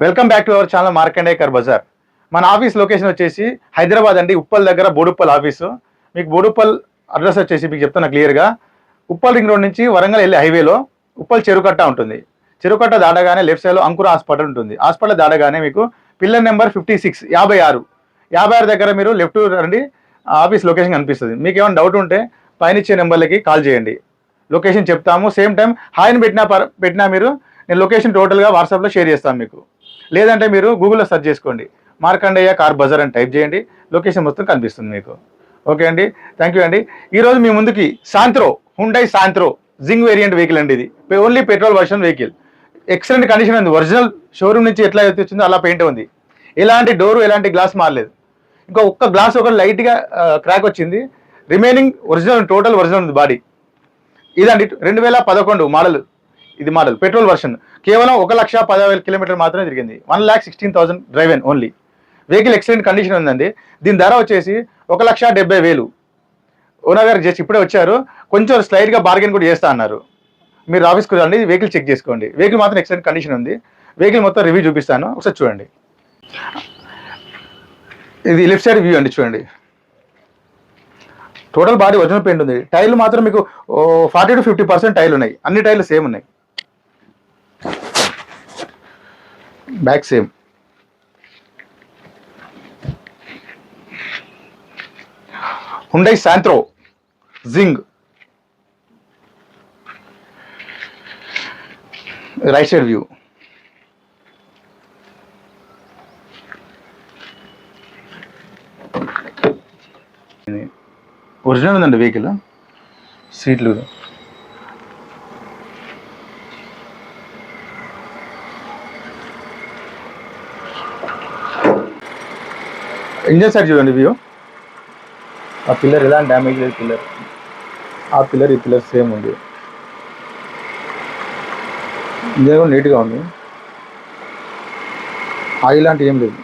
Welcome back to our channel Markande car Bazaar. మన office location వచ్చేసి హైదరాబాద్ అండి, ఉప్పల్ దగ్గర బోడుప్పల్ ఆఫీసు. మీకు బోడుప్పల్ అడ్రస్ వచ్చేసి మీకు చెప్తున్నా క్లియర్గా. ఉప్పల్ రింగ్ రోడ్ నుంచి వరంగల్ వెళ్ళే హైవేలో ఉప్పల్ చెరుకట్ట ఉంటుంది. చెరుకట్ట దాటగానే లెఫ్ట్ సైడ్లో అంకుర హాస్పిటల్ ఉంటుంది. హాస్పిటల్ దాటగానే మీకు పిల్లర్ నెంబర్ 56 56 దగ్గర మీరు లెఫ్ట్ రండి, ఆఫీస్ లొకేషన్ కనిపిస్తుంది. మీకు ఏమైనా డౌట్ ఉంటే పైన ఇచ్చే నెంబర్లకి కాల్ చేయండి, లొకేషన్ చెప్తాము. సేమ్ టైం హాయ్ని పెట్టినా మీరు నేను లొకేషన్ టోటల్గా వాట్సాప్లో షేర్ చేస్తాను మీకు. లేదంటే మీరు గూగుల్లో సెర్చ్ చేసుకోండి, మార్కండేయ కార్ బజార్ అని టైప్ చేయండి, లొకేషన్ మొత్తం కనిపిస్తుంది మీకు. ఓకే అండి, థ్యాంక్ యూ అండి. ఈరోజు మీ ముందుకి హుండై శాంత్రో జింగ్ వేరియంట్ వెహికల్ అండి. ఇది only petrol version vehicle. Excellent condition ఉంది. ఒరిజినల్ షోరూమ్ నుంచి ఎట్లా అయితే వచ్చిందో అలా పెయింట్ ఉంది. ఎలాంటి డోరు ఎలాంటి గ్లాస్ మారలేదు. ఇంకా ఒక్క గ్లాస్ ఒక లైట్గా క్రాక్ వచ్చింది. రిమైనింగ్ ఒరిజినల్, టోటల్ ఒరిజినల్ ఉంది బాడీ. ఇదండి 2011 మోడల్. ఇది మోడల్ పెట్రోల్ వర్షన్. కేవలం 1,10,000 కిలోమీటర్ మాత్రమే తిరిగింది. 1,16,000 driven only. Vehicle excellent condition ఉందండి. దీని ధర వచ్చేసి 1,70,000. ఓనర్ గారు జస్ట్ ఇప్పుడే వచ్చారు, కొంచెం స్లైట్గా బార్గెన్ కూడా చేస్తా అన్నారు. మీరు ఆఫీస్కి రండి, వెహికల్ చెక్ చేసుకోండి. వెహికల్ మాత్రం ఎక్సలెంట్ కండిషన్ ఉంది. వెహికల్ మొత్తం రివ్యూ చూపిస్తాను, ఒకసారి చూడండి. ఇది లెఫ్ట్ సైడ్ వ్యూ అండి, చూడండి. టోటల్ బాడీ ఒరిజినల్ పెయింట్ ఉంది. టైర్లు మాత్రం మీకు 40 to 50% టైర్లు ఉన్నాయి. అన్ని టైర్లు సేమ్ ఉన్నాయి. Back same. Hyundai Santro Xing. Right side view. Original ఉందండి వెహికల్. సీట్లు ఇంజన్ సైడ్ చూడండి వ్యూ. ఆ పిల్లర్ ఎలాంటి డ్యామేజ్ లేదు. పిల్లర్, ఆ పిల్లర్ ఈ పిల్లర్ సేమ్ ఉంది. ఇంజన్ కూడా నీట్గా ఉంది. ఆయిల్ లాంటి ఏం లేదు.